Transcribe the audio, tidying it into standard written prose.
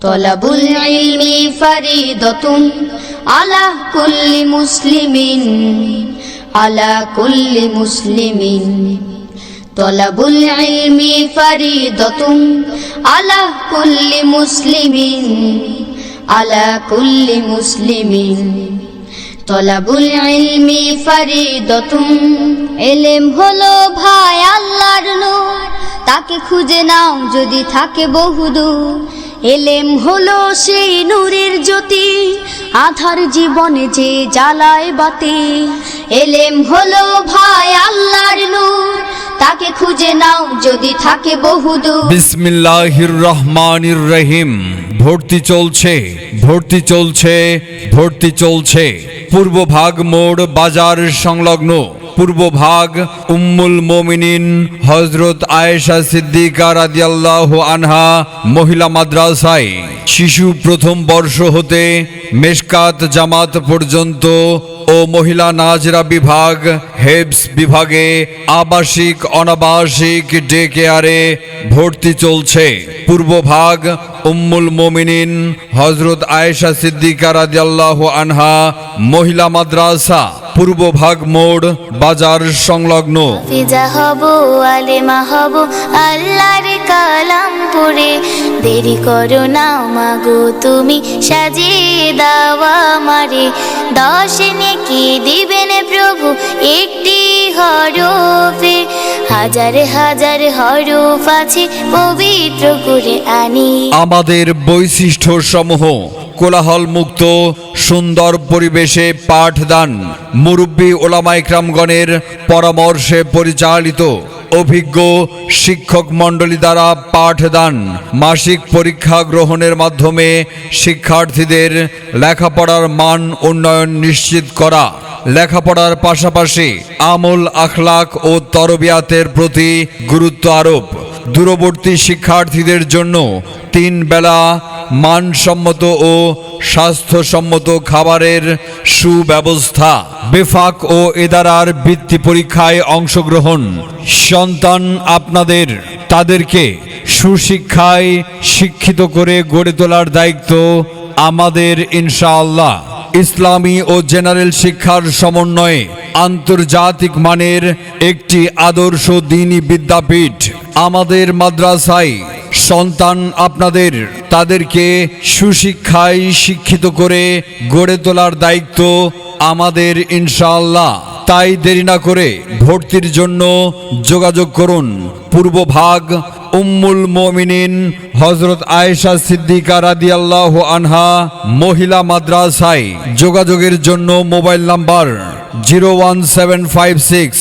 তলাবুল ইলমি ফারিদাতুন আলা কুল্লি মুসলিমিন, আলা কুল্লি মুসলিমিন। তলাবুল ইলমি ফারিদাতুন আলা কুল্লি মুসলিমিন, আলা কুল্লি মুসলিমিন। তলাবুল ইলমি ফারিদাতুন। ইলম হলো ভাই আল্লাহর নূর, তাকে খুঁজে নাও যদি থাকে বহুদূর। ইলম হলো সেই নূরের জ্যোতি, আধার জীবনে যে জ্বালায় বাতি। ইলম হলো ভাই আল্লাহর নূর, তাকে খুঁজে নাও যদি থাকে বহুদূর। বিসমিল্লাহির রহমানির রহিম। ভর্তি চলছে, ভর্তি চলছে, ভর্তি চলছে। পূর্ব ভাগ মোড় বাজার সংলগ্ন পূর্ব ভাগ উম্মুল মোমিনিন হযরত আয়েশা সিদ্দিকা রাদিয়াল্লাহু আনহা মহিলা মাদ্রাসায় শিশু প্রথম বর্ষ হতে মেশকাত জামাত পর্যন্ত ও মহিলা নাজরা বিভাগ হেফজ বিভাগে আবাসিক অনাবাসিক ডে কেয়ারে ভর্তি চলছে। পূর্ব ভাগ উম্মুল মোমিনিন হযরত আয়েশা সিদ্দিকা রাদিয়াল্লাহু আনহা মহিলা মাদ্রাসা, পূর্ব ভাগ মোড় বাজার সংলগ্ন। ফিজা হব আলেমা হব আল্লাহর কালাম পড়ে, দেরি করো না মাগো তুমি সাজিয়ে দাও আমারে। 10 নেকি দিবেন প্রভু একটি হরফে, হাজার হাজার হরফ আছে পবিত্র কুরআনে। আমাদের বৈশিষ্ট্য সমূহ: কোলাহল মুক্ত সুন্দর পরিবেশে পাঠদান, মুরব্বী ওলামা ইকরামগণের পরামর্শে পরিচালিত, অভিজ্ঞ শিক্ষক মণ্ডলী দ্বারা পাঠদান, মাসিক পরীক্ষা গ্রহণের মাধ্যমে শিক্ষার্থীদের লেখাপড়ার মান উন্নয়ন নিশ্চিত করা, লেখাপড়ার পাশাপাশি আমল আখলাক ও তরবিয়াতের প্রতি গুরুত্ব আরোপ, দূরবর্তী শিক্ষার্থীদের জন্য 3 বেলা মানসম্মত ও স্বাস্থ্যসম্মত খাবারের সুব্যবস্থা, বেফাক ও এদারার বৃত্তি পরীক্ষায় অংশগ্রহণ। সন্তান আপনাদের, তাদেরকে সুশিক্ষায় শিক্ষিত করে গড়ে তোলার দায়িত্ব আমাদের ইনশাআল্লাহ। ইসলামী ও জেনারেল শিক্ষার সমন্বয়ে আন্তর্জাতিক মানের একটি আদর্শ দ্বীনি বিদ্যাপীঠ আমাদের মাদ্রাসায়। সন্তান আপনাদের, তাদেরকে সুশিক্ষায় শিক্ষিত করে গড়ে তোলার দায়িত্ব আমাদের ইনশাআল্লাহ। তাই দেরি না করে ভর্তির জন্য যোগাযোগ করুন। পূর্ব ভাগ উম্মুল মোমিনিন হযরত আয়েশা সিদ্দিকা রাদিয়াল্লাহু আনহা মহিলা মাদ্রাসায়। যোগাযোগের জন্য মোবাইল নাম্বার 0175651